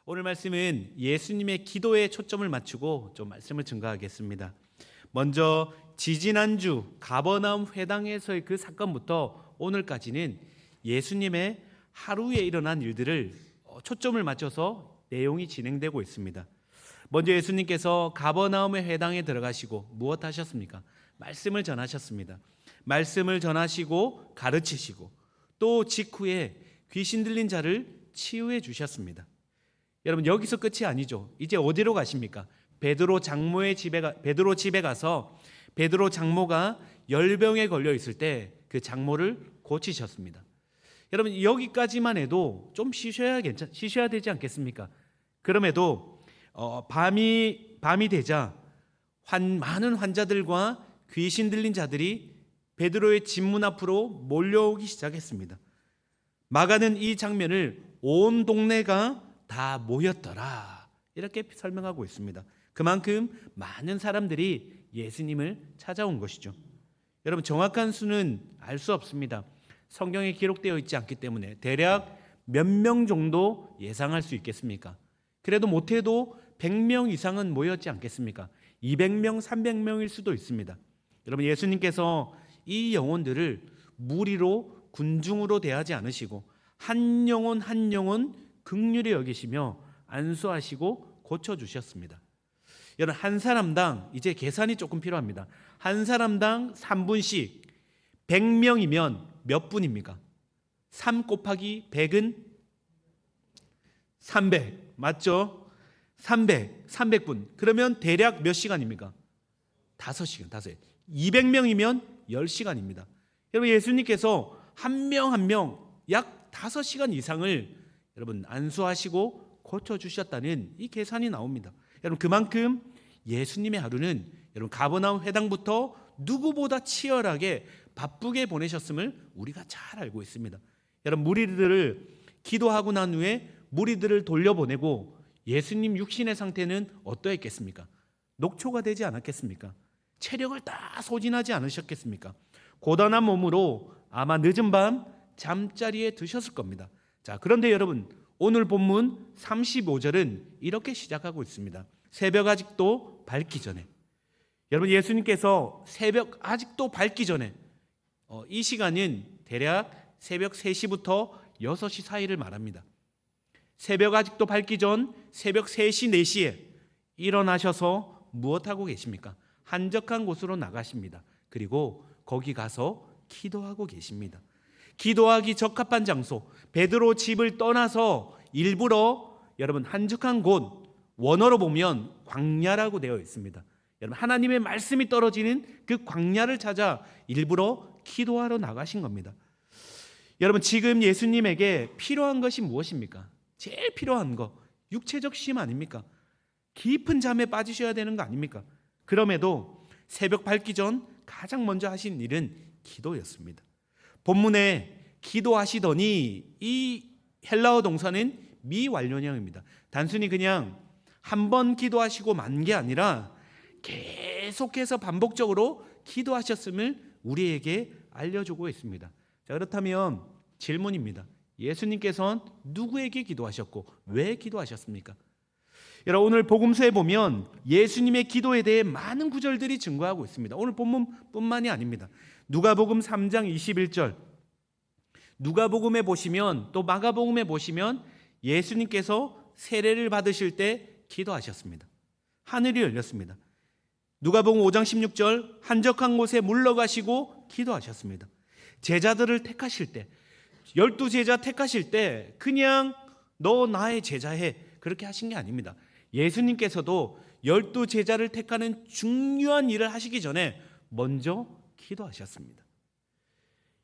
오늘 말씀은 예수님의 기도에 초점을 맞추고 좀 말씀을 증거하겠습니다. 먼저 지지난주 가버나움 회당에서의 그 사건부터 오늘까지는 예수님의 하루에 일어난 일들을 초점을 맞춰서 내용이 진행되고 있습니다. 먼저 예수님께서 가버나움의 회당에 들어가시고 무엇 하셨습니까? 말씀을 전하셨습니다. 말씀을 전하시고 가르치시고 또 직후에 귀신 들린 자를 치유해 주셨습니다. 여러분, 여기서 끝이 아니죠. 이제 어디로 가십니까? 베드로 집에 가서 베드로 장모가 열병에 걸려 있을 때 그 장모를 고치셨습니다. 여러분, 여기까지만 해도 좀 쉬셔야 되지 않겠습니까? 그럼에도 밤이 되자 많은 환자들과 귀신 들린 자들이 베드로의 집문 앞으로 몰려오기 시작했습니다. 마가는 이 장면을 온 동네가 다 모였더라 이렇게 설명하고 있습니다. 그만큼 많은 사람들이 예수님을 찾아온 것이죠. 여러분, 정확한 수는 알 수 없습니다. 성경에 기록되어 있지 않기 때문에 대략 몇 명 정도 예상할 수 있겠습니까? 그래도 못해도 100명 이상은 모였지 않겠습니까? 200명, 300명일 수도 있습니다. 여러분, 예수님께서 이 영혼들을 무리로 군중으로 대하지 않으시고 한 영혼 한 영혼 긍휼히 여기시며 안수하시고 고쳐주셨습니다. 여러분, 한 사람당 이제 계산이 조금 필요합니다. 한 사람당 3분씩 100명이면 몇 분입니까? 3 곱하기 100은 300 맞죠? 300분. 그러면 대략 몇 시간입니까? 5시간. 200명이면 10시간입니다. 여러분, 예수님께서 한 명 한 명 약 5시간 이상을 여러분 안수하시고 고쳐주셨다는 이 계산이 나옵니다. 여러분, 그만큼 예수님의 하루는 여러분 가버나움 회당부터 누구보다 치열하게 바쁘게 보내셨음을 우리가 잘 알고 있습니다. 여러분, 무리들을 기도하고 난 후에 무리들을 돌려보내고 예수님 육신의 상태는 어떠했겠습니까? 녹초가 되지 않았겠습니까? 체력을 다 소진하지 않으셨겠습니까? 고단한 몸으로 아마 늦은 밤 잠자리에 드셨을 겁니다. 자, 그런데 여러분, 오늘 본문 35절은 이렇게 시작하고 있습니다. 새벽 아직도 밝기 전에. 여러분, 예수님께서 새벽 아직도 밝기 전에 이 시간은 대략 새벽 3시부터 6시 사이를 말합니다. 새벽 아직도 밝기 전 새벽 3시, 4시에 일어나셔서 무엇하고 계십니까? 한적한 곳으로 나가십니다. 그리고 거기 가서 기도하고 계십니다. 기도하기 적합한 장소, 베드로 집을 떠나서 일부러 여러분 한적한 곳, 원어로 보면 광야라고 되어 있습니다. 여러분, 하나님의 말씀이 떨어지는 그 광야를 찾아 일부러 기도하러 나가신 겁니다. 여러분, 지금 예수님에게 필요한 것이 무엇입니까? 제일 필요한 거 육체적 쉼 아닙니까? 깊은 잠에 빠지셔야 되는 거 아닙니까? 그럼에도 새벽 밝기 전 가장 먼저 하신 일은 기도였습니다. 본문에 기도하시더니 이 헬라어 동사는 미완료형입니다. 단순히 그냥 한 번 기도하시고 만 게 아니라 계속해서 반복적으로 기도하셨음을 우리에게 알려주고 있습니다. 자, 그렇다면 질문입니다. 예수님께서는 누구에게 기도하셨고 왜 기도하셨습니까? 여러분, 오늘 복음서에 보면 예수님의 기도에 대해 많은 구절들이 증거하고 있습니다. 오늘 본문뿐만이 아닙니다. 누가복음 3장 21절, 누가복음에 보시면 또 마가복음에 보시면 예수님께서 세례를 받으실 때 기도하셨습니다. 하늘이 열렸습니다. 누가복음 5장 16절, 한적한 곳에 물러가시고 기도하셨습니다. 제자들을 택하실 때, 12제자 택하실 때 그냥 너 나의 제자해 그렇게 하신 게 아닙니다. 예수님께서도 12제자를 택하는 중요한 일을 하시기 전에 먼저 기도하셨습니다.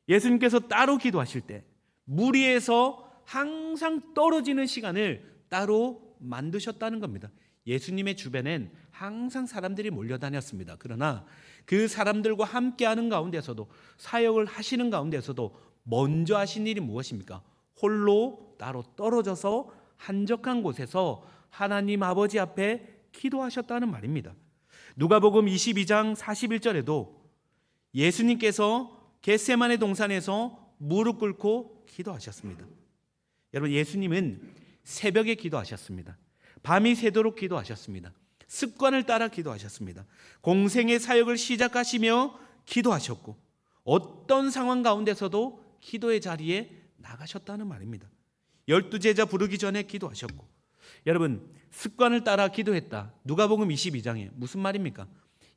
예수님께서 따로 기도하실 때 무리에서 항상 떨어지는 시간을 따로 만드셨다는 겁니다. 예수님의 주변엔 항상 사람들이 몰려다녔습니다. 그러나 그 사람들과 함께하는 가운데서도, 사역을 하시는 가운데서도 먼저 하신 일이 무엇입니까? 홀로 따로 떨어져서 한적한 곳에서 하나님 아버지 앞에 기도하셨다는 말입니다. 누가복음 22장 41절에도 예수님께서 겟세마네 동산에서 무릎 꿇고 기도하셨습니다. 여러분, 예수님은 새벽에 기도하셨습니다. 밤이 새도록 기도하셨습니다. 습관을 따라 기도하셨습니다. 공생의 사역을 시작하시며 기도하셨고 어떤 상황 가운데서도 기도의 자리에 나가셨다는 말입니다. 12제자 부르기 전에 기도하셨고, 여러분 습관을 따라 기도했다. 누가복음 22장에 무슨 말입니까?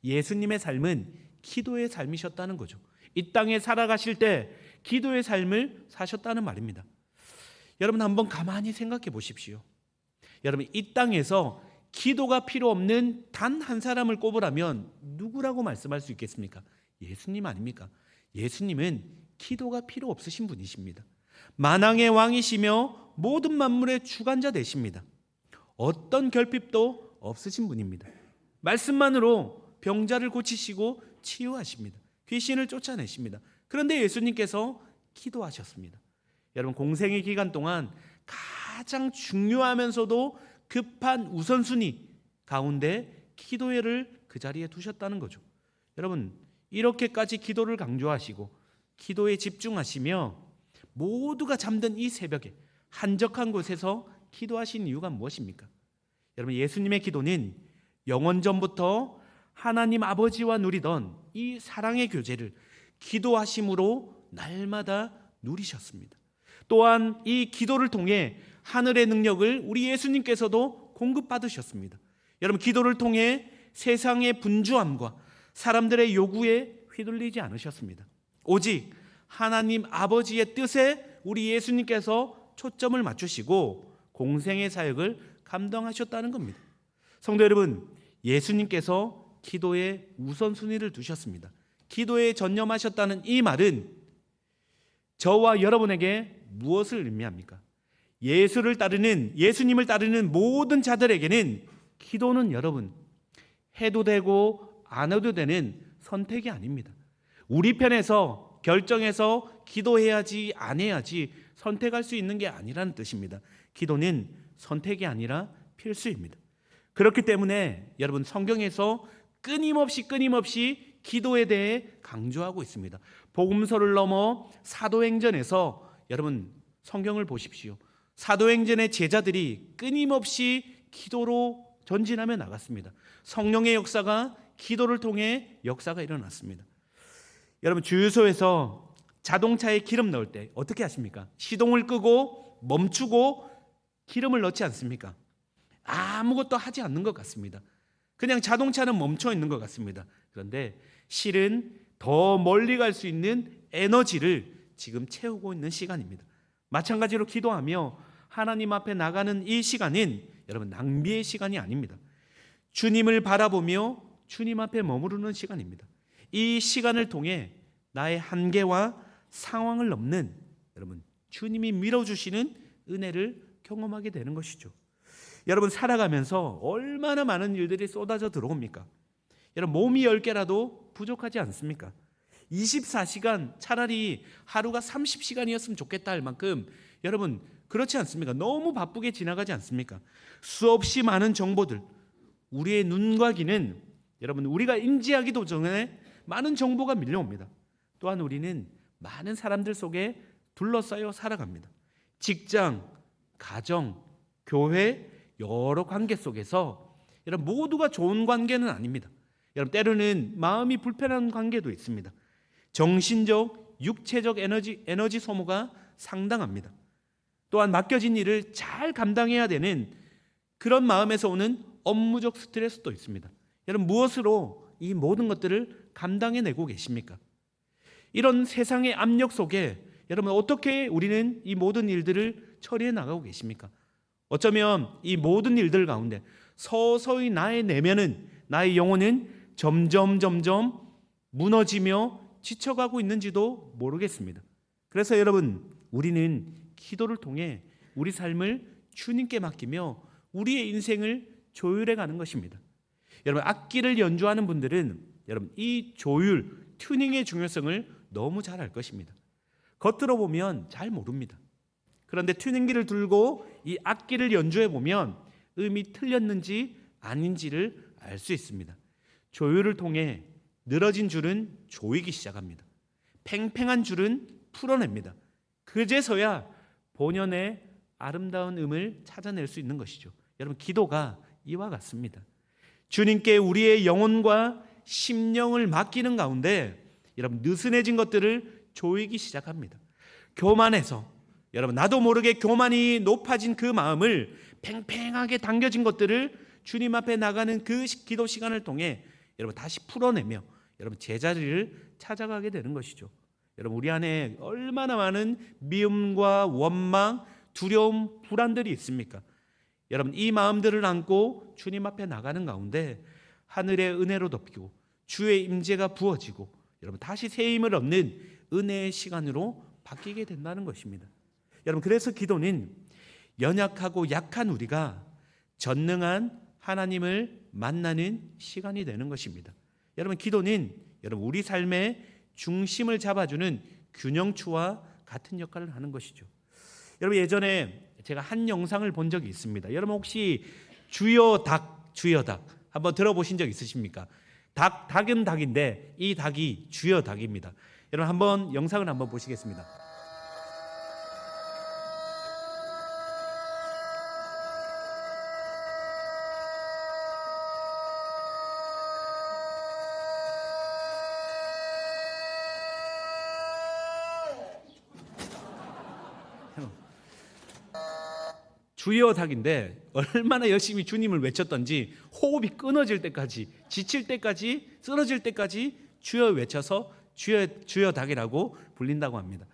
예수님의 삶은 기도의 삶이셨다는 거죠. 이 땅에 살아가실 때 기도의 삶을 사셨다는 말입니다. 여러분 한번 가만히 생각해 보십시오. 여러분 이 땅에서 기도가 필요 없는 단 한 사람을 꼽으라면 누구라고 말씀할 수 있겠습니까? 예수님 아닙니까? 예수님은 기도가 필요 없으신 분이십니다. 만왕의 왕이시며 모든 만물의 주관자 되십니다. 어떤 결핍도 없으신 분입니다. 말씀만으로 병자를 고치시고 치유하십니다. 귀신을 쫓아내십니다. 그런데 예수님께서 기도하셨습니다. 여러분 공생의 기간 동안 가장 중요하면서도 급한 우선순위 가운데 기도회를 그 자리에 두셨다는 거죠. 여러분 이렇게까지 기도를 강조하시고 기도에 집중하시며 모두가 잠든 이 새벽에 한적한 곳에서 기도하신 이유가 무엇입니까? 여러분 예수님의 기도는 영원 전부터 하나님 아버지와 누리던 이 사랑의 교제를 기도하심으로 날마다 누리셨습니다. 또한 이 기도를 통해 하늘의 능력을 우리 예수님께서도 공급받으셨습니다. 여러분 기도를 통해 세상의 분주함과 사람들의 요구에 휘둘리지 않으셨습니다. 오직 하나님 아버지의 뜻에 우리 예수님께서 초점을 맞추시고 공생의 사역을 감당하셨다는 겁니다. 성도 여러분, 예수님께서 기도에 우선순위를 두셨습니다. 기도에 전념하셨다는 이 말은 저와 여러분에게 무엇을 의미합니까? 예수님을 따르는 모든 자들에게는 기도는 여러분 해도 되고 안 해도 되는 선택이 아닙니다. 우리 편에서 결정해서 기도해야지 안 해야지 선택할 수 있는 게 아니라는 뜻입니다. 기도는 선택이 아니라 필수입니다. 그렇기 때문에 여러분 성경에서 끊임없이 기도에 대해 강조하고 있습니다. 복음서를 넘어 사도행전에서 여러분 성경을 보십시오. 사도행전의 제자들이 끊임없이 기도로 전진하며 나갔습니다. 성령의 역사가 기도를 통해 역사가 일어났습니다. 여러분 주유소에서 자동차에 기름 넣을 때 어떻게 하십니까? 시동을 끄고 멈추고 기름을 넣지 않습니까? 아무것도 하지 않는 것 같습니다. 그냥 자동차는 멈춰 있는 것 같습니다. 그런데 실은 더 멀리 갈 수 있는 에너지를 지금 채우고 있는 시간입니다. 마찬가지로 기도하며 하나님 앞에 나가는 이 시간은 여러분 낭비의 시간이 아닙니다. 주님을 바라보며 주님 앞에 머무르는 시간입니다. 이 시간을 통해 나의 한계와 상황을 넘는 여러분 주님이 밀어주시는 은혜를 경험하게 되는 것이죠. 여러분 살아가면서 얼마나 많은 일들이 쏟아져 들어옵니까? 여러분 몸이 10개라도 부족하지 않습니까? 24시간 차라리 하루가 30시간이었으면 좋겠다 할 만큼 여러분 그렇지 않습니까? 너무 바쁘게 지나가지 않습니까? 수없이 많은 정보들, 우리의 눈과 귀는 여러분 우리가 인지하기도 전에 많은 정보가 밀려옵니다. 또한 우리는 많은 사람들 속에 둘러싸여 살아갑니다. 직장, 가정, 교회 여러 관계 속에서 여러분 모두가 좋은 관계는 아닙니다. 여러분 때로는 마음이 불편한 관계도 있습니다. 정신적, 육체적 에너지 소모가 상당합니다. 또한 맡겨진 일을 잘 감당해야 되는 그런 마음에서 오는 업무적 스트레스도 있습니다. 여러분 무엇으로 이 모든 것들을 감당해내고 계십니까? 이런 세상의 압력 속에 여러분 어떻게 우리는 이 모든 일들을 처리해 나가고 계십니까? 어쩌면 이 모든 일들 가운데 서서히 나의 내면은 나의 영혼은 점점 무너지며 지쳐가고 있는지도 모르겠습니다. 그래서 여러분 우리는 기도를 통해 우리 삶을 주님께 맡기며 우리의 인생을 조율해 가는 것입니다. 여러분 악기를 연주하는 분들은 여러분 이 조율, 튜닝의 중요성을 너무 잘 알 것입니다. 겉으로 보면 잘 모릅니다. 그런데 튜닝기를 들고 이 악기를 연주해 보면 음이 틀렸는지 아닌지를 알 수 있습니다. 조율을 통해 늘어진 줄은 조이기 시작합니다. 팽팽한 줄은 풀어냅니다. 그제서야 본연의 아름다운 음을 찾아낼 수 있는 것이죠. 여러분, 기도가 이와 같습니다. 주님께 우리의 영혼과 심령을 맡기는 가운데 여러분, 느슨해진 것들을 조이기 시작합니다. 교만해서 여러분, 나도 모르게 교만이 높아진 그 마음을 팽팽하게 당겨진 것들을 주님 앞에 나가는 그 기도 시간을 통해 여러분 다시 풀어내며 여러분 제자리를 찾아가게 되는 것이죠. 여러분, 우리 안에 얼마나 많은 미움과 원망, 두려움, 불안들이 있습니까? 여러분, 이 마음들을 안고 주님 앞에 나가는 가운데 하늘의 은혜로 덮이고 주의 임재가 부어지고 여러분 다시 새 힘을 얻는 은혜의 시간으로 바뀌게 된다는 것입니다. 여러분, 그래서 기도는 연약하고 약한 우리가 전능한 하나님을 만나는 시간이 되는 것입니다. 여러분, 기도는 여러분 우리 삶의 중심을 잡아주는 균형추와 같은 역할을 하는 것이죠. 여러분, 예전에 제가 한 영상을 본 적이 있습니다. 여러분, 혹시 주여 닭, 주여 닭 한번 들어보신 적 있으십니까? 닭은 닭인데 이 닭이 주여 닭입니다. 여러분, 한번 영상을 한번 보시겠습니다. 주여 닭인데 얼마나 열심히 주님을 외쳤던지 호흡이 끊어질 때까지, 지칠 때까지, 쓰러질 때까지 주여 외쳐서 주여 닭이라고 불린다고 합니다.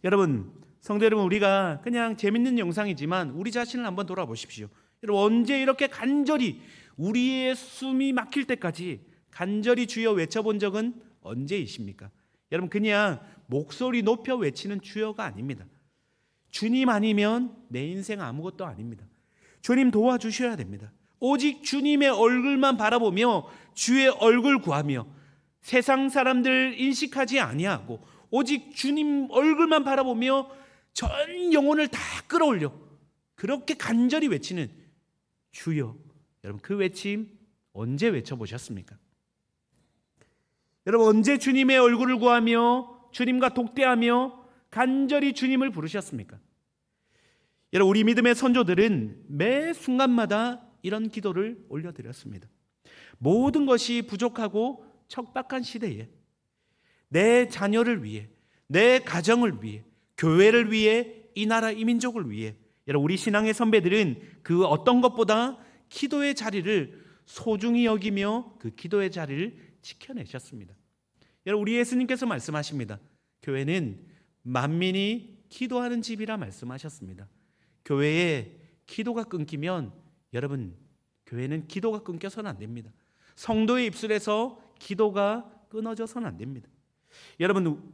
여러분, 성도 여러분, 우리가 그냥 재밌는 영상이지만 우리 자신을 한번 돌아보십시오. 여러분, 언제 이렇게 간절히 우리의 숨이 막힐 때까지 간절히 주여 외쳐본 적은 언제이십니까? 여러분, 그냥 목소리 높여 외치는 주여가 아닙니다. 주님 아니면 내 인생 아무것도 아닙니다. 주님 도와주셔야 됩니다. 오직 주님의 얼굴만 바라보며 주의 얼굴 구하며 세상 사람들 인식하지 아니하고 오직 주님 얼굴만 바라보며 전 영혼을 다 끌어올려 그렇게 간절히 외치는 주여. 여러분, 그 외침 언제 외쳐보셨습니까? 여러분, 언제 주님의 얼굴을 구하며 주님과 독대하며 간절히 주님을 부르셨습니까? 여러분, 우리 믿음의 선조들은 매 순간마다 이런 기도를 올려드렸습니다. 모든 것이 부족하고 척박한 시대에 내 자녀를 위해, 내 가정을 위해, 교회를 위해, 이 나라 이 민족을 위해 여러분, 우리 신앙의 선배들은 그 어떤 것보다 기도의 자리를 소중히 여기며 그 기도의 자리를 지켜내셨습니다. 여러분, 우리 예수님께서 말씀하십니다. 교회는 만민이 기도하는 집이라 말씀하셨습니다. 교회에 기도가 끊기면 여러분, 교회는 기도가 끊겨서는 안 됩니다. 성도의 입술에서 기도가 끊어져서는 안 됩니다. 여러분,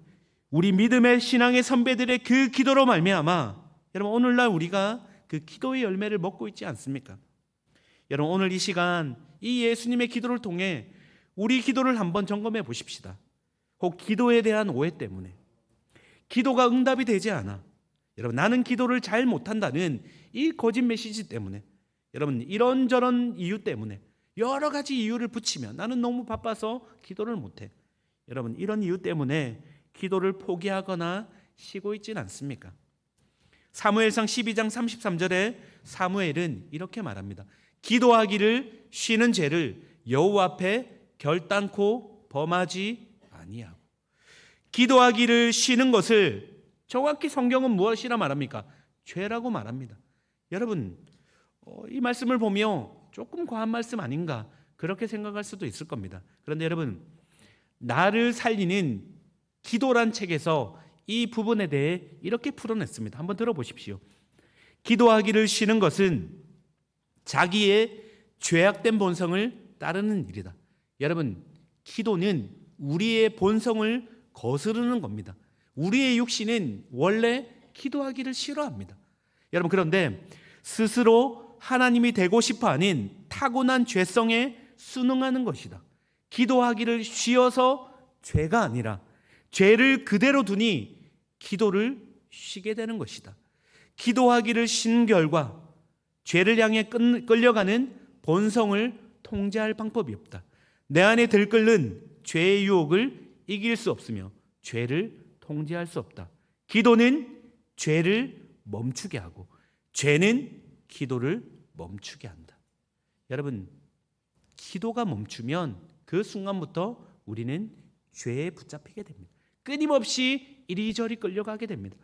우리 믿음의 신앙의 선배들의 그 기도로 말미암아 여러분, 오늘날 우리가 그 기도의 열매를 먹고 있지 않습니까? 여러분, 오늘 이 시간 이 예수님의 기도를 통해 우리 기도를 한번 점검해 보십시다. 혹 기도에 대한 오해 때문에, 기도가 응답이 되지 않아, 여러분 나는 기도를 잘 못한다는 이 거짓 메시지 때문에, 여러분 이런저런 이유 때문에 여러 가지 이유를 붙이면 나는 너무 바빠서 기도를 못해, 여러분 이런 이유 때문에 기도를 포기하거나 쉬고 있지는 않습니까? 사무엘상 12장 33절에 사무엘은 이렇게 말합니다. 기도하기를 쉬는 죄를 여호와 앞에 결단코 범하지 아니하고. 기도하기를 쉬는 것을 정확히 성경은 무엇이라 말합니까? 죄라고 말합니다. 여러분, 이 말씀을 보며 조금 과한 말씀 아닌가 그렇게 생각할 수도 있을 겁니다. 그런데 여러분, 나를 살리는 기도란 책에서 이 부분에 대해 이렇게 풀어냈습니다. 한번 들어보십시오. 기도하기를 쉬는 것은 자기의 죄악된 본성을 따르는 일이다. 여러분, 기도는 우리의 본성을 거스르는 겁니다. 우리의 육신은 원래 기도하기를 싫어합니다. 여러분, 그런데 스스로 하나님이 되고 싶어하는 타고난 죄성에 순응하는 것이다. 기도하기를 쉬어서 죄가 아니라 죄를 그대로 두니 기도를 쉬게 되는 것이다. 기도하기를 쉰 결과 죄를 향해 끌려가는 본성을 통제할 방법이 없다. 내 안에 들끓는 죄의 유혹을 이길 수 없으며 죄를 통제할 수 없다. 기도는 죄를 멈추게 하고 죄는 기도를 멈추게 한다. 여러분, 기도가 멈추면 그 순간부터 우리는 죄에 붙잡히게 됩니다. 끊임없이 이리저리 끌려가게 됩니다.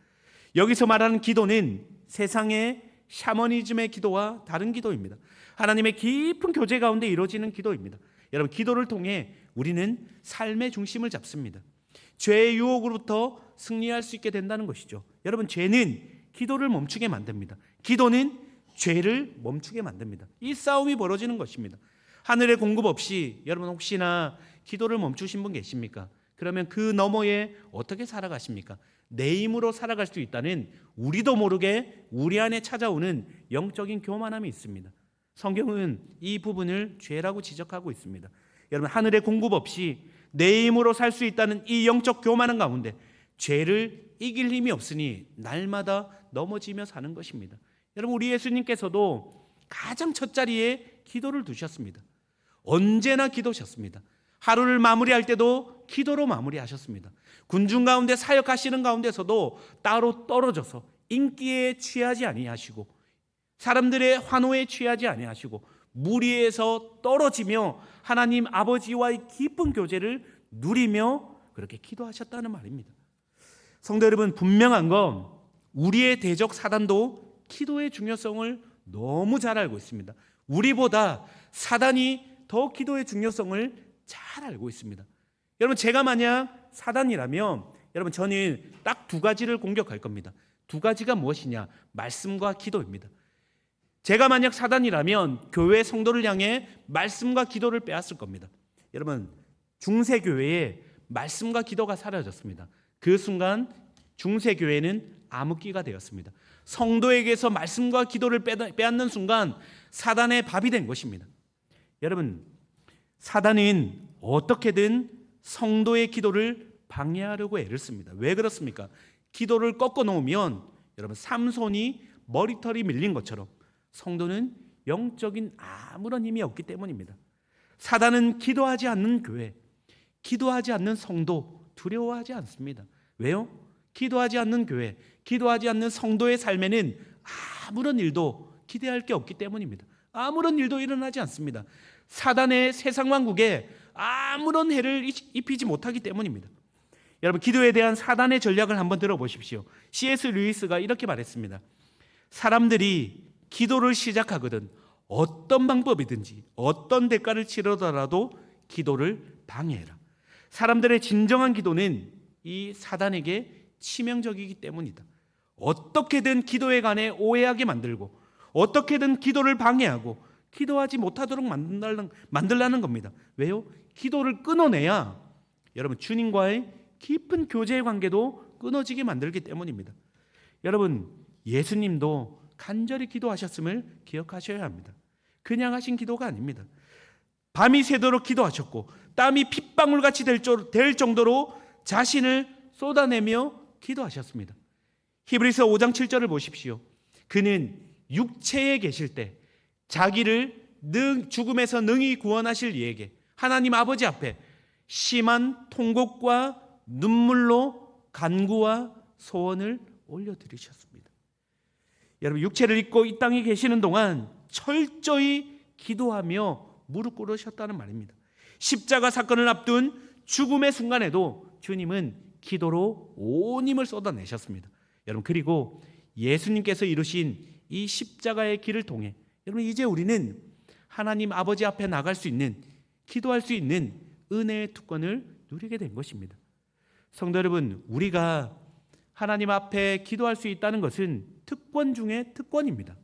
여기서 말하는 기도는 세상의 샤머니즘의 기도와 다른 기도입니다. 하나님의 깊은 교제 가운데 이루어지는 기도입니다. 여러분, 기도를 통해 우리는 삶의 중심을 잡습니다. 죄의 유혹으로부터 승리할 수 있게 된다는 것이죠. 여러분, 죄는 기도를 멈추게 만듭니다. 기도는 죄를 멈추게 만듭니다. 이 싸움이 벌어지는 것입니다. 하늘의 공급 없이 여러분 혹시나 기도를 멈추신 분 계십니까? 그러면 그 너머에 어떻게 살아가십니까? 내 힘으로 살아갈 수 있다는 우리도 모르게 우리 안에 찾아오는 영적인 교만함이 있습니다. 성경은 이 부분을 죄라고 지적하고 있습니다. 여러분, 하늘의 공급 없이 내 힘으로 살 수 있다는 이 영적 교만함 가운데 죄를 이길 힘이 없으니 날마다 넘어지며 사는 것입니다. 여러분, 우리 예수님께서도 가장 첫 자리에 기도를 두셨습니다. 언제나 기도하셨습니다. 하루를 마무리할 때도 기도로 마무리하셨습니다. 군중 가운데 사역하시는 가운데서도 따로 떨어져서 인기에 취하지 아니하시고 사람들의 환호에 취하지 아니하시고 무리에서 떨어지며 하나님 아버지와의 깊은 교제를 누리며 그렇게 기도하셨다는 말입니다. 성도 여러분, 분명한 건 우리의 대적 사단도 기도의 중요성을 너무 잘 알고 있습니다. 우리보다 사단이 더 기도의 중요성을 잘 알고 있습니다. 여러분, 제가 만약 사단이라면 여러분 저는 딱 두 가지를 공격할 겁니다. 두 가지가 무엇이냐? 말씀과 기도입니다. 제가 만약 사단이라면 교회 성도를 향해 말씀과 기도를 빼앗을 겁니다. 여러분, 중세교회에 말씀과 기도가 사라졌습니다. 그 순간 중세교회는 암흑기가 되었습니다. 성도에게서 말씀과 기도를 빼앗는 순간 사단의 밥이 된 것입니다. 여러분, 사단은 어떻게든 성도의 기도를 방해하려고 애를 씁니다. 왜 그렇습니까? 기도를 꺾어 놓으면 여러분 삼손이 머리털이 밀린 것처럼 성도는 영적인 아무런 힘이 없기 때문입니다. 사단은 기도하지 않는 교회, 기도하지 않는 성도 두려워하지 않습니다. 왜요? 기도하지 않는 교회, 기도하지 않는 성도의 삶에는 아무런 일도 기대할 게 없기 때문입니다. 아무런 일도 일어나지 않습니다. 사단의 세상 왕국에 아무런 해를 입히지 못하기 때문입니다. 여러분, 기도에 대한 사단의 전략을 한번 들어보십시오. C.S. 루이스가 이렇게 말했습니다. 사람들이 기도를 시작하거든 어떤 방법이든지 어떤 대가를 치르더라도 기도를 방해해라. 사람들의 진정한 기도는 이 사단에게 치명적이기 때문이다. 어떻게든 기도에 관해 오해하게 만들고 어떻게든 기도를 방해하고 기도하지 못하도록 만들라는 겁니다. 왜요? 기도를 끊어내야 여러분 주님과의 깊은 교제의 관계도 끊어지게 만들기 때문입니다. 여러분, 예수님도 간절히 기도하셨음을 기억하셔야 합니다. 그냥 하신 기도가 아닙니다. 밤이 새도록 기도하셨고 땀이 핏방울같이 될 정도로 자신을 쏟아내며 기도하셨습니다. 히브리서 5장 7절을 보십시오. 그는 육체에 계실 때 자기를 죽음에서 능히 구원하실 이에게 하나님 아버지 앞에 심한 통곡과 눈물로 간구와 소원을 올려드리셨습니다. 여러분, 육체를 입고 이 땅에 계시는 동안 철저히 기도하며 무릎 꿇으셨다는 말입니다. 십자가 사건을 앞둔 죽음의 순간에도 주님은 기도로 온 힘을 쏟아내셨습니다. 여러분, 그리고 예수님께서 이루신 이 십자가의 길을 통해 여러분 이제 우리는 하나님 아버지 앞에 나갈 수 있는, 기도할 수 있는 은혜의 특권을 누리게 된 것입니다. 성도 여러분, 우리가 하나님 앞에 기도할 수 있다는 것은 특권 중에 특권입니다.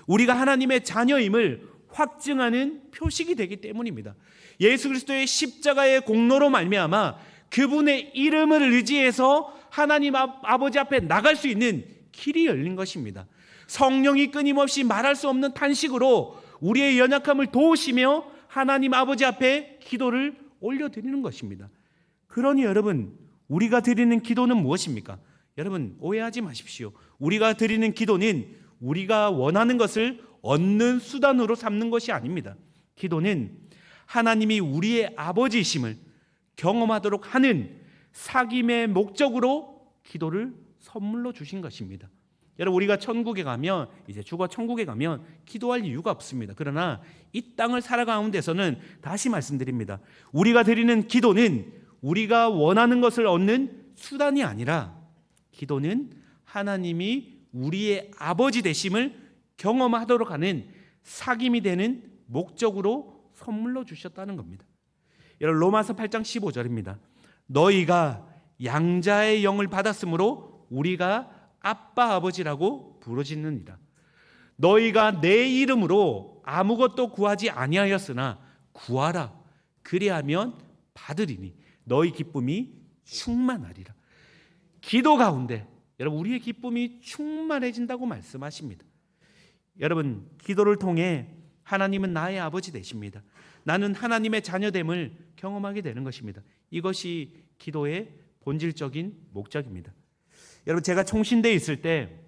우리가 하나님의 자녀임을 확증하는 표식이 되기 때문입니다. 예수 그리스도의 십자가의 공로로 말미암아 그분의 이름을 의지해서 하나님 아버지 앞에 나갈 수 있는 길이 열린 것입니다. 성령이 끊임없이 말할 수 없는 탄식으로 우리의 연약함을 도우시며 하나님 아버지 앞에 기도를 올려드리는 것입니다. 그러니 여러분, 우리가 드리는 기도는 무엇입니까? 여러분, 오해하지 마십시오. 우리가 드리는 기도는 우리가 원하는 것을 얻는 수단으로 삼는 것이 아닙니다. 기도는 하나님이 우리의 아버지이심을 경험하도록 하는 사귐의 목적으로 기도를 선물로 주신 것입니다. 여러분 우리가 천국에 가면 이제 죽어 천국에 가면 기도할 이유가 없습니다. 그러나 이 땅을 살아가는 데서는 다시 말씀드립니다. 우리가 드리는 기도는 우리가 원하는 것을 얻는 수단이 아니라 기도는 하나님이 우리의 아버지 되심을 경험하도록 하는 사귐이 되는 목적으로 선물로 주셨다는 겁니다. 여러분 로마서 8장 15절입니다. 너희가 양자의 영을 받았으므로 우리가 아빠 아버지라고 부르짖느니라. 너희가 내 이름으로 아무것도 구하지 아니하였으나 구하라. 그리하면 받으리니 너희 기쁨이 충만하리라. 기도 가운데 여러분 우리의 기쁨이 충만해진다고 말씀하십니다. 여러분 기도를 통해 하나님은 나의 아버지 되십니다. 나는 하나님의 자녀됨을 경험하게 되는 것입니다. 이것이 기도의 본질적인 목적입니다. 여러분 제가 총신대에 있을 때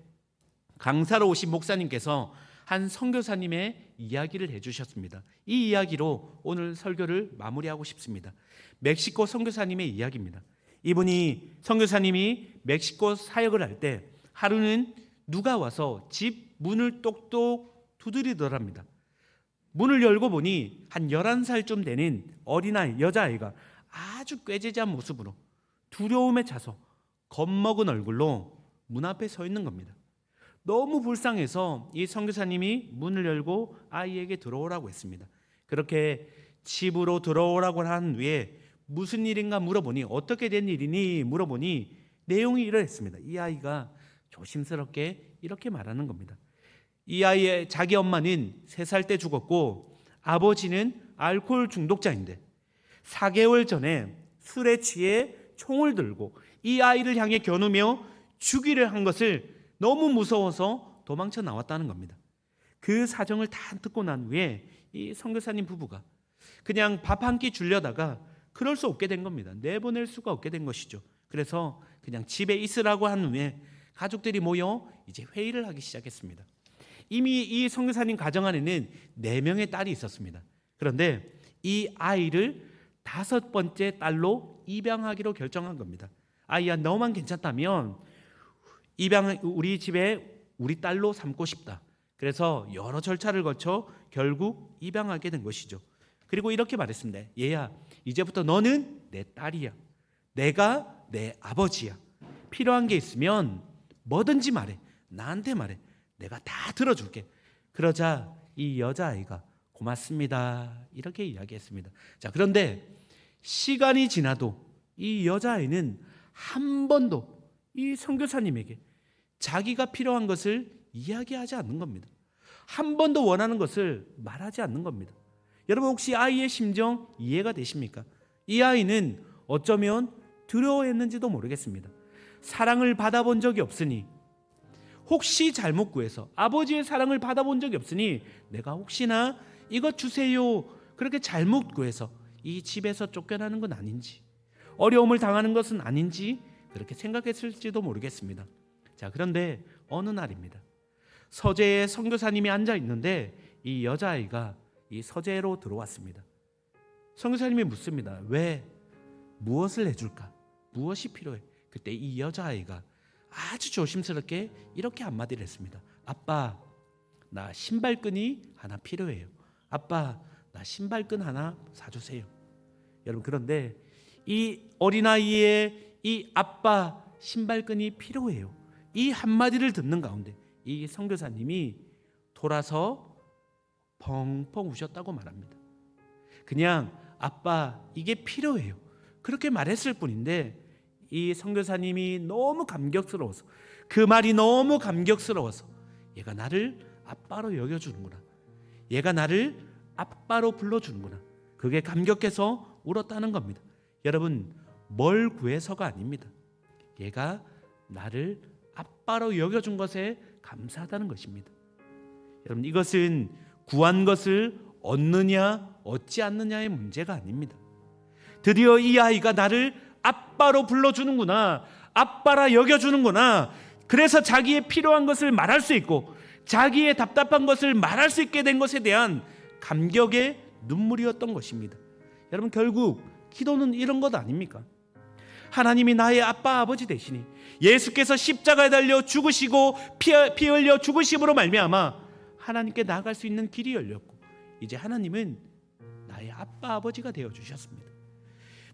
강사로 오신 목사님께서 한 선교사님의 이야기를 해주셨습니다. 이 이야기로 오늘 설교를 마무리하고 싶습니다. 멕시코 선교사님의 이야기입니다. 이분이 선교사님이 멕시코 사역을 할 때 하루는 누가 와서 집 문을 똑똑 두드리더랍니다. 문을 열고 보니 한 11살쯤 되는 어린아이, 여자아이가 아주 꾀죄죄한 모습으로 두려움에 차서 겁먹은 얼굴로 문 앞에 서 있는 겁니다. 너무 불쌍해서 이 선교사님이 문을 열고 아이에게 들어오라고 했습니다. 그렇게 집으로 들어오라고 한 후에 무슨 일인가 물어보니 어떻게 된 일이니 물어보니 내용이 이러했습니다. 이 아이가 조심스럽게 이렇게 말하는 겁니다. 이 아이의 자기 엄마는 3살 때 죽었고 아버지는 알코올 중독자인데 4개월 전에 술에 취해 총을 들고 이 아이를 향해 겨누며 죽이려 한 것을 너무 무서워서 도망쳐 나왔다는 겁니다. 그 사정을 다 듣고 난 후에 이 선교사님 부부가 그냥 밥 한 끼 주려다가 그럴 수 없게 된 겁니다. 내보낼 수가 없게 된 것이죠. 그래서 그냥 집에 있으라고 한 후에 가족들이 모여 이제 회의를 하기 시작했습니다. 이미 이 선교사님 가정 안에는 4명의 딸이 있었습니다. 그런데 이 아이를 5번째 딸로 입양하기로 결정한 겁니다. 아이야 너만 괜찮다면 우리 집에 우리 딸로 삼고 싶다. 그래서 여러 절차를 거쳐 결국 입양하게 된 것이죠. 그리고 이렇게 말했습니다. 얘야 이제부터 너는 내 딸이야. 내가 내 아버지야. 필요한 게 있으면 뭐든지 말해. 나한테 말해. 내가 다 들어줄게. 그러자 이 여자아이가 고맙습니다. 이렇게 이야기했습니다. 자, 그런데 시간이 지나도 이 여자아이는 한 번도 이 선교사님에게 자기가 필요한 것을 이야기하지 않는 겁니다. 한 번도 원하는 것을 말하지 않는 겁니다. 여러분 혹시 아이의 심정 이해가 되십니까? 이 아이는 어쩌면 두려워했는지도 모르겠습니다. 사랑을 받아본 적이 없으니 혹시 잘못 구해서 아버지의 사랑을 받아본 적이 없으니 내가 혹시나 이것 주세요 그렇게 잘못 구해서 이 집에서 쫓겨나는 건 아닌지 어려움을 당하는 것은 아닌지 그렇게 생각했을지도 모르겠습니다. 자, 그런데 어느 날입니다. 서재에 선교사님이 앉아 있는데 이 여자아이가 이 서재로 들어왔습니다. 선교사님이 묻습니다. 왜? 무엇을 해줄까? 무엇이 필요해? 그때 이 여자아이가 아주 조심스럽게 이렇게 한마디를 했습니다. 아빠, 나 신발끈이 하나 필요해요. 아빠, 나 신발끈 하나 사주세요. 여러분 그런데 이 어린아이의 이 아빠 신발끈이 필요해요. 이 한마디를 듣는 가운데 이 선교사님이 돌아서 펑펑 우셨다고 말합니다. 그냥 아빠 이게 필요해요. 그렇게 말했을 뿐인데 이 선교사님이 너무 감격스러워서 그 말이 너무 감격스러워서 얘가 나를 아빠로 여겨주는구나. 얘가 나를 아빠로 불러주는구나. 그게 감격해서 울었다는 겁니다. 여러분 뭘 구해서가 아닙니다. 얘가 나를 아빠로 여겨준 것에 감사하다는 것입니다. 여러분 이것은 구한 것을 얻느냐 얻지 않느냐의 문제가 아닙니다. 드디어 이 아이가 나를 아빠로 불러주는구나. 아빠라 여겨주는구나. 그래서 자기의 필요한 것을 말할 수 있고 자기의 답답한 것을 말할 수 있게 된 것에 대한 감격의 눈물이었던 것입니다. 여러분 결국 기도는 이런 것 아닙니까? 하나님이 나의 아빠 아버지 되시니 예수께서 십자가에 달려 죽으시고 피 흘려 죽으심으로 말미암아 하나님께 나아갈 수 있는 길이 열렸고 이제 하나님은 나의 아빠 아버지가 되어 주셨습니다.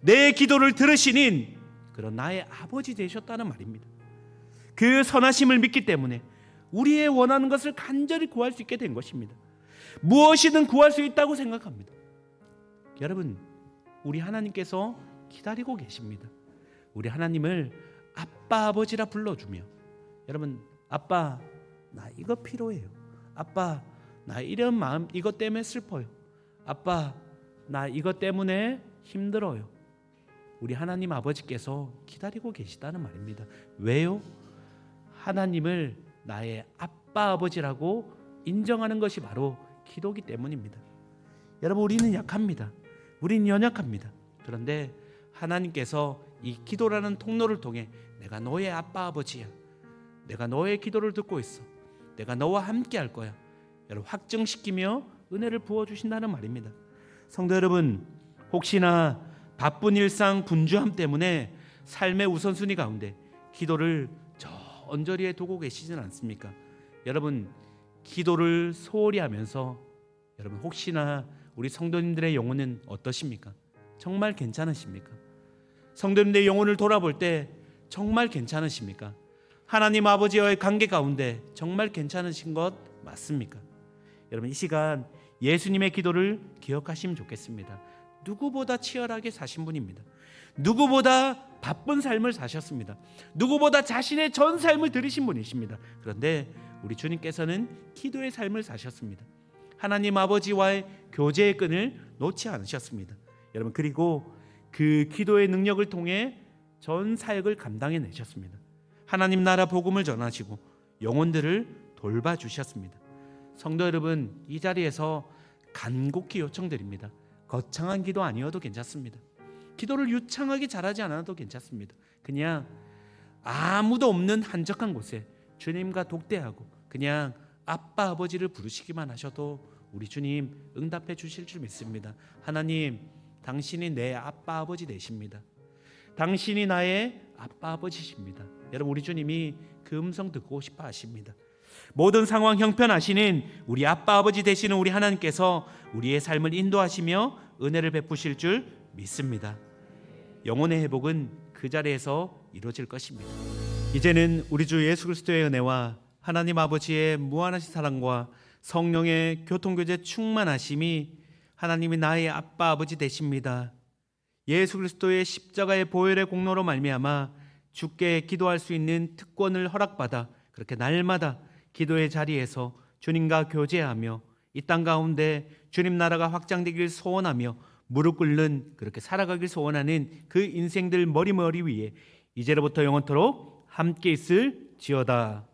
내 기도를 들으시는 그런 나의 아버지 되셨다는 말입니다. 그 선하심을 믿기 때문에 우리의 원하는 것을 간절히 구할 수 있게 된 것입니다. 무엇이든 구할 수 있다고 생각합니다. 여러분, 우리 하나님께서 기다리고 계십니다. 우리 하나님을 아빠 아버지라 불러주며, 여러분, 아빠 나 이거 필요해요. 아빠 나 이런 마음 이것 때문에 슬퍼요. 아빠 나 이것 때문에 힘들어요. 우리 하나님 아버지께서 기다리고 계시다는 말입니다. 왜요? 하나님을 나의 아빠 아버지라고 인정하는 것이 바로 기도기 때문입니다. 여러분, 우리는 약합니다. 우리는 연약합니다. 그런데 하나님께서 이 기도라는 통로를 통해 내가 너의 아빠 아버지야. 내가 너의 기도를 듣고 있어. 내가 너와 함께 할 거야. 여러분, 확증시키며 은혜를 부어주신다는 말입니다. 성도 여러분, 혹시나 바쁜 일상 분주함 때문에 삶의 우선순위 가운데 기도를 저 언저리에 두고 계시진 않습니까? 여러분, 기도를 소홀히 하면서 여러분 혹시나 우리 성도님들의 영혼은 어떠십니까? 정말 괜찮으십니까? 성도님들의 영혼을 돌아볼 때 정말 괜찮으십니까? 하나님 아버지와의 관계 가운데 정말 괜찮으신 것 맞습니까? 여러분, 이 시간 예수님의 기도를 기억하시면 좋겠습니다. 누구보다 치열하게 사신 분입니다. 누구보다 바쁜 삶을 사셨습니다. 누구보다 자신의 전 삶을 들이신 분이십니다. 그런데 우리 주님께서는 기도의 삶을 사셨습니다. 하나님 아버지와의 교제의 끈을 놓지 않으셨습니다. 여러분, 그리고 그 기도의 능력을 통해 전 사역을 감당해내셨습니다. 하나님 나라 복음을 전하시고 영혼들을 돌봐주셨습니다. 성도 여러분, 이 자리에서 간곡히 요청드립니다. 거창한 기도 아니어도 괜찮습니다. 기도를 유창하게 잘하지 않아도 괜찮습니다. 그냥 아무도 없는 한적한 곳에 주님과 독대하고 그냥 아빠 아버지를 부르시기만 하셔도 우리 주님 응답해 주실 줄 믿습니다. 하나님, 당신이 내 아빠 아버지 되십니다. 당신이 나의 아빠 아버지십니다. 여러분, 우리 주님이 그 음성 듣고 싶어 하십니다. 모든 상황 형편하시는 우리 아빠 아버지 되시는 우리 하나님께서 우리의 삶을 인도하시며 은혜를 베푸실 줄 믿습니다. 영혼의 회복은 그 자리에서 이루어질 것입니다. 이제는 우리 주 예수 그리스도의 은혜와 하나님 아버지의 무한하신 사랑과 성령의 교통교제 충만하심이 하나님이 나의 아빠 아버지 되십니다. 예수 그리스도의 십자가의 보혈의 공로로 말미암아 주께 기도할 수 있는 특권을 허락받아 그렇게 날마다 기도의 자리에서 주님과 교제하며 이 땅 가운데 주님 나라가 확장되길 소원하며 무릎 꿇는 그렇게 살아가길 소원하는 그 인생들 머리 위에 이제로부터 영원토록 함께 있을지어다.